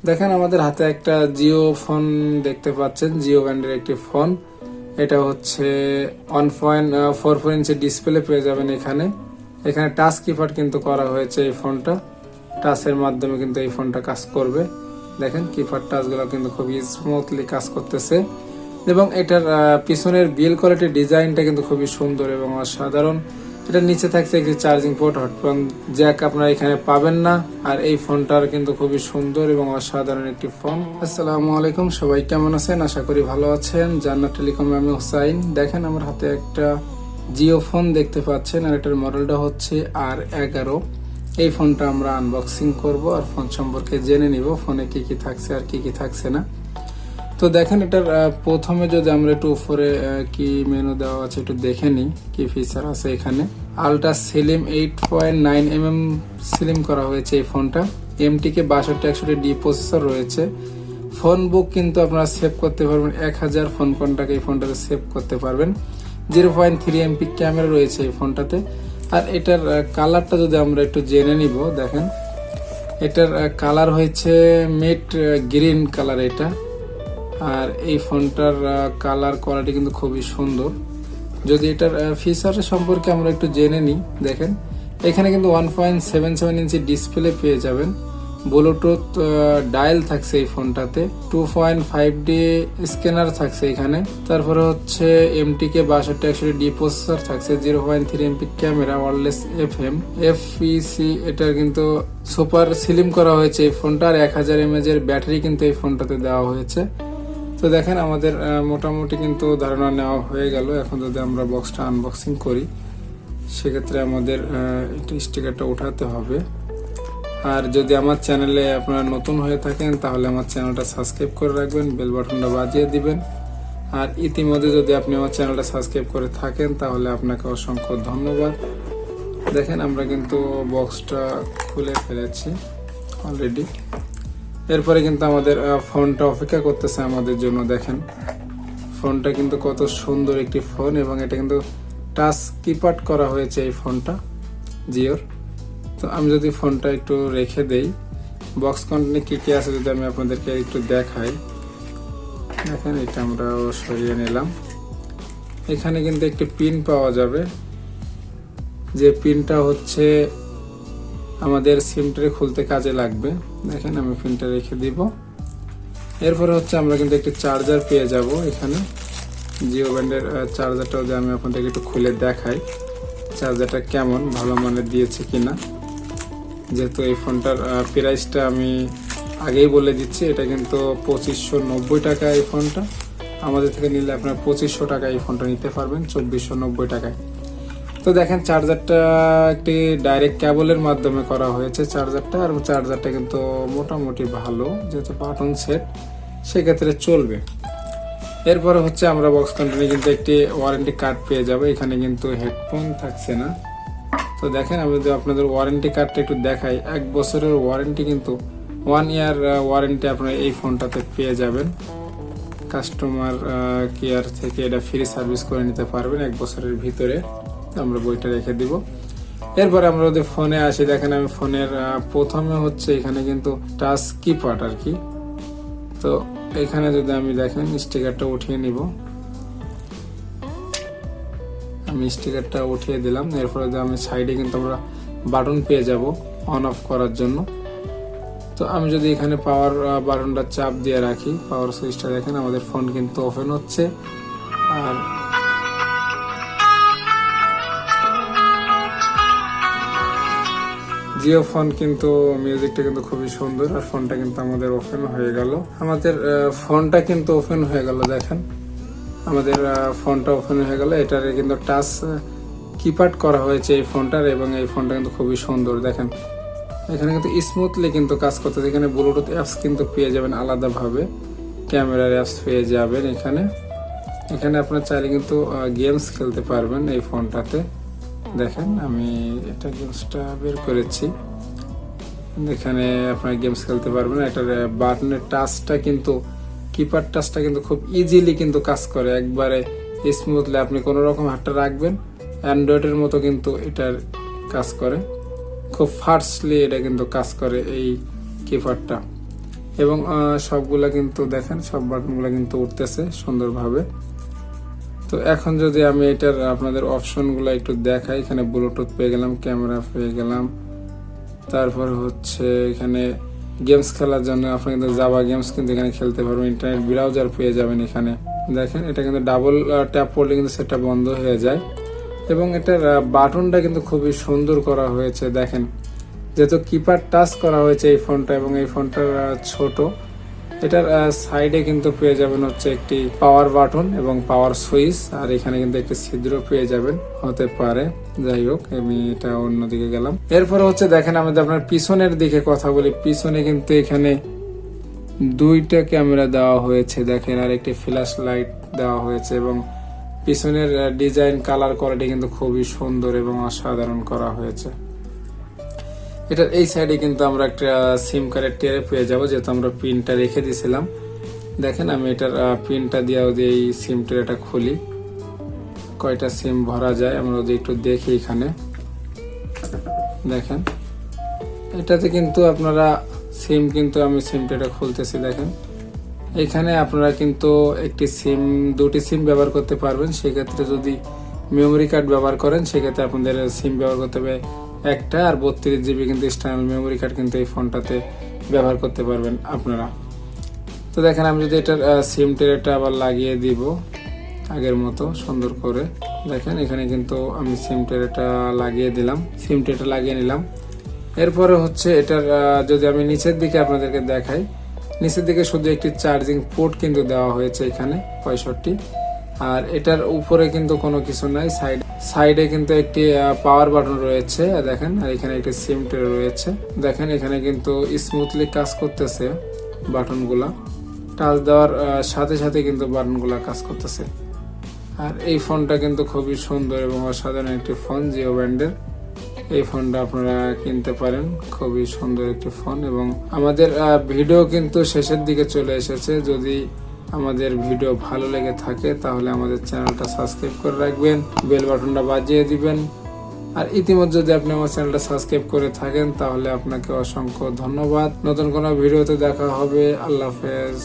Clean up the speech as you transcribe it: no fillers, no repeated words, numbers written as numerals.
দেখেন আমাদের হাতে একটা জিও ফোন দেখতে পাচ্ছেন, জিও ব্র্যান্ডের একটি ফোন। এটা হচ্ছে 1.44 ইঞ্চি ডিসপ্লে পেয়ে যাবেন এখানে। এখানে টাচ কিপ্যাড কিন্তু করা হয়েছে এই ফোনটা। টাচের মাধ্যমে কিন্তু এই ফোনটা কাজ করবে। দেখেন কিপ্যাড টাচগুলো কিন্তু খুবই স্মুথলি কাজ করতেছে এবং এটার পিছনের বিল্ড কোয়ালিটি ডিজাইনটা কিন্তু খুবই সুন্দর এবং অসাধারণ। এটার নিচে থাকছে একটি চার্জিং পোর্ট, হটপন জ্যাক আপনারা এখানে পাবেন না। আর এই ফোনটার কিন্তু খুবই সুন্দর এবং অসাধারণ একটি ফোন। আসসালামু আলাইকুম, সবাই কেমন আছেন? আশা করি ভালো আছেন। জান্নাত টেলিকমে আমি হোসাইন। দেখেন আমার হাতে একটা জিও ফোন দেখতে পাচ্ছেন আর এটার মডেলটা হচ্ছে R11। এই ফোনটা আমরা আনবক্সিং করব আর ফোন সম্পর্কে জেনে নিব, ফোনে কি কি থাকছে আর কি কি থাকছে না। তো দেখেন এটার প্রথমে যদি আমরা একটু উপরে কি মেনু দেওয়া আছে একটু দেখে নিই কি ফিচার আছে এখানে। আলট্রা স্লিম 8.9mm স্লিম করা হয়েছে এই ফোনটা। MTK 6261D প্রসেসর রয়েছে। ফোন বুক কিন্তু আপনারা সেভ করতে পারবেন, 1000 ফোন কন্টাক্ট এই ফোনটাতে সেভ করতে পারবেন। 0.3MP ক্যামেরা রয়েছে এই ফোনটাতে। আর এটার কালারটা যদি আমরা একটু জেনে নিব, দেখেন এটার কালার হয়েছে মিড গ্রিন কালার এটা। আর এই ফোনটার কালার কোয়ালিটি কিন্তু খুবই সুন্দর। যদি এটার ফিচার সম্পর্কে আমরা একটু জেনে নিই, দেখেন এখানে কিন্তু 1.77 ইঞ্চি ডিসপ্লে পেয়ে যাবেন। ব্লুটুথ ডায়াল থাকছে এই ফোনটাতে। 2.5D স্ক্যানার থাকছে এখানে। তারপরে হচ্ছে MTK 6261D প্রসেসর থাকছে। 0.3MP camera, wireless FM, FEC এটার কিন্তু সুপার স্লিম করা হয়েছে এই ফোনটা। আর 1000 mAh এর ব্যাটারি কিন্তু এই ফোনটাতে দেওয়া হয়েছে। তো দেখেন আমাদের মোটামুটি কিন্তু ধারণা নেওয়া হয়ে গেল। এখন যদি আমরা বক্সটা আনবক্সিং করি সেক্ষেত্রে আমাদের একটু স্টিকারটা উঠাতে হবে। আর যদি আমার চ্যানেলে আপনারা নতুন হয়ে থাকেন তাহলে আমার চ্যানেলটা সাবস্ক্রাইব করে রাখবেন, বেল বাটনটা বাজিয়ে দিবেন। আর ইতিমধ্যে যদি আপনি আমার চ্যানেলটা সাবস্ক্রাইব করে থাকেন তাহলে আপনাকে অসংখ্য ধন্যবাদ। দেখেন আমরা কিন্তু বক্সটা খুলে ফেলেছি অলরেডি। এরপরে কিন্তু আমাদের ফোনটা অপেক্ষা করতেছে আমাদের জন্য। দেখেন ফোনটা কিন্তু কত সুন্দর একটি ফোন এবং এটা কিন্তু টাচ কিপ্যাড করা হয়েছে এই ফোনটা জিওর। তো আমি যদি ফোনটা একটু রেখে দেই, বক্স কন্টেন্টে কী কী আছে যদি আমি আপনাদেরকে একটু দেখাই। দেখেন এটা আমরা সরিয়ে নিলাম। এখানে কিন্তু একটি পিন পাওয়া যাবে, যে পিনটা হচ্ছে আমাদের সিমটা খুলতে কাজে লাগবে। দেখেন আমি পিনটা রেখে দিব। এরপরে হচ্ছে আমরা কিন্তু একটি চার্জার পেয়ে যাব এখানে। জিও ব্র্যান্ডের চার্জারটাও যে আমি আপনাদেরকে একটু খুলে দেখাই চার্জারটা কেমন, ভালো মানের দিয়েছে কিনা। যেহেতু এই ফোনটার প্রাইসটা আমি আগেই বলে দিচ্ছি, এটা কিন্তু 2590 টাকা এই ফোনটা। আমাদের থেকে নিলে আপনার 2500 টাকা এই ফোনটা নিতে পারবেন 2490 টাকায়। তো দেখেন চার্জারটা একটি ডাইরেক্ট কেবলের মাধ্যমে করা হয়েছে চার্জারটা। আর চার্জারটা কিন্তু মোটামুটি ভালো, যেহেতু বাটন সেট সেক্ষেত্রে চলবে। এরপরে হচ্ছে আমরা বক্স কন্টেন্টে কিন্তু একটি ওয়ারেন্টি কার্ড পেয়ে যাবো। এখানে কিন্তু হেডফোন থাকছে না। তো দেখেন আমি যদি আপনাদের ওয়ারেন্টি কার্ডটা একটু দেখাই, 1 বছরের ওয়ারেন্টি কিন্তু 1 ইয়ার ওয়ারেন্টি আপনারা এই ফোনটাতে পেয়ে যাবেন। কাস্টমার কেয়ার থেকে এটা ফ্রি সার্ভিস করে নিতে পারবেন 1 বছরের ভিতরে। আমরা বইটা রেখে দিব। এরপরে আমরা যদি ফোনে আসি, দেখেন আমি ফোনের প্রথমে হচ্ছে এখানে কিন্তু টাচ কিপ্যাড আর কি। তো এখানে যদি আমি দেখেন স্টিকারটা উঠিয়ে নিব, আমি স্টিকারটা উঠিয়ে দিলাম। এরপরে আমি সাইডে কিন্তু আমরা বাটন পেয়ে যাব অন অফ করার জন্য। তো আমি যদি এখানে পাওয়ার বাটনটা চাপ দিয়ে রাখি, পাওয়ার সুইচটা দেখেন আমাদের ফোন কিন্তু ওপেন হচ্ছে। আর জিও ফোন কিন্তু মিউজিকটা কিন্তু খুবই সুন্দর। আর ফোনটা কিন্তু আমাদের ওপেন হয়ে গেল। আমাদের ফোনটা কিন্তু ওপেন হয়ে গেল। দেখেন আমাদের ফোনটা ওপেন হয়ে গেল। এটার কিন্তু টাচ কিপ্যাড করা হয়েছে এই ফোনটার এবং এই ফোনটা কিন্তু খুবই সুন্দর। দেখেন এখানে কিন্তু স্মুথলি কিন্তু কাজ করতেছে। এখানে ব্লুটুথ অ্যাপস কিন্তু পেয়ে যাবেন আলাদাভাবে, ক্যামেরার অ্যাপস পেয়ে যাবেন এখানে। এখানে আপনার চাইলে কিন্তু গেমস খেলতে পারবেন এই ফোনটাতে। দেখেন আমি এটা গেমসটা বের করেছি, এখানে আপনার গেমস খেলতে পারবেন। এটার বাটনের টাচটা কিন্তু কিপ্যাড টাচটা কিন্তু খুব ইজিলি কিন্তু কাজ করে, একবারে স্মুথলি। আপনি কোনো রকম হাতটা রাখবেন, অ্যান্ড্রয়েডের মতো কিন্তু এটার কাজ করে, খুব ফাস্টলি এটা কিন্তু কাজ করে এই কিপ্যাডটা। এবং সবগুলা কিন্তু দেখেন সব বাটনগুলো কিন্তু উঠতেছে সুন্দরভাবে। তো এখন যদি আমি এটার আপনাদের অপশনগুলো একটু দেখাই, এখানে ব্লুটুথ পেয়ে গেলাম, ক্যামেরা পেয়ে গেলাম, তারপর হচ্ছে এখানে গেমস খেলার জন্য আপনি কিন্তু জাভা গেমস কিন্তু এখানে খেলতে পারবেন, ইন্টারনেট ব্রাউজার পেয়ে যাবেন এখানে। দেখেন এটা কিন্তু ডাবল ট্যাপ করলে কিন্তু সেটা বন্ধ হয়ে যায়। এবং এটার বাটনটা কিন্তু খুবই সুন্দর করা হয়েছে। দেখেন যেহেতু কিপ্যাড টাচ করা হয়েছে এই ফোনটা এবং এই ফোনটার ছোট, এটার সাইডে কিন্তু পেয়ে যাবেন হচ্ছে একটি পাওয়ার বাটন এবং পাওয়ার সুইচ, আর এখানে কিন্তু একটি ছিদ্র পেয়ে যাবেন, হতে পারে। যাই হোক, আমি এটা অন্যদিকে গেলাম। এরপরে হচ্ছে দেখেন আমাদের আপনার পিছনের দিকে কথা বলি। পিছনে কিন্তু এখানে দুইটা ক্যামেরা দেওয়া হয়েছে দেখেন, আর একটি ফ্ল্যাশ লাইট দেওয়া হয়েছে এবং পিছনের ডিজাইন কালার কোয়ালিটি কিন্তু খুবই সুন্দর এবং অসাধারণ করা হয়েছে। এটার এই সাইডে কিন্তু আমরা একটা সিম কার্ডের টেরে পেয়ে যাবো, যেহেতু আমরা পিনটা রেখে দিয়েছিলাম। দেখেন আমি এটার পিনটা দিয়ে এই সিম টেরেটা খুলি, কয়টা সিম ভরা যায় আমরা যদি একটু দেখি। এখানে দেখেন এটাতে কিন্তু আপনারা সিম, কিন্তু আমি সিম টেরেটা খুলতেছি। দেখেন এখানে আপনারা কিন্তু দুটি সিম ব্যবহার করতে পারবেন। সেক্ষেত্রে যদি মেমোরি কার্ড ব্যবহার করেন সেক্ষেত্রে আপনাদের সিম ব্যবহার করতে হবে একটা, আর 32 জিবি কিন্তু এক্সটার্নাল মেমোরি কার্ড কিন্তু এই ফোনটাতে ব্যবহার করতে পারবেন আপনারা। তো দেখেন আমি যদি এটার সিম টেরেটা আবার লাগিয়ে দিব আগের মতো সুন্দর করে। দেখেন এখানে কিন্তু আমি সিম টেরেটা লাগিয়ে দিলাম, সিম টেরেটা লাগিয়ে নিলাম। এরপরে হচ্ছে এটার যদি আমি নিচের দিকে আপনাদেরকে দেখাই, নিচের দিকে শুধু একটি চার্জিং পোর্ট কিন্তু দেওয়া হয়েছে এখানে 65, আর এটার উপরে কিন্তু কোনো কিছু নাই। সাইডে কিন্তু একটি পাওয়ার বাটন রয়েছে দেখেন, আর এখানে একটি সিম ট্রে রয়েছে। দেখেন এখানে কিন্তু স্মুথলি কাজ করতেছে বাটনগুলা, টাচ দেওয়ার সাথে সাথে কিন্তু বাটনগুলা কাজ করতেছে। আর এই ফোনটা কিন্তু খুবই সুন্দর এবং অসাধারণ একটি ফোন, জিও ব্র্যান্ডের। এই ফোনটা আপনারা কিনতে পারেন, খুবই সুন্দর একটি ফোন। এবং আমাদের ভিডিও কিন্তু শেষের দিকে চলে এসেছে। যদি আমাদের ভিডিও ভালো লেগে থাকে তাহলে আমাদের চ্যানেলটা সাবস্ক্রাইব করে রাখবেন, বেল বাটনটা বাজিয়ে দিবেন। আর ইতিমধ্যে যদি আপনি আমার চ্যানেলটা সাবস্ক্রাইব করে থাকেন তাহলে আপনাকে অসংখ্য ধন্যবাদ। নতুন কোনো ভিডিওতে দেখা হবে। আল্লাহ হাফেজ।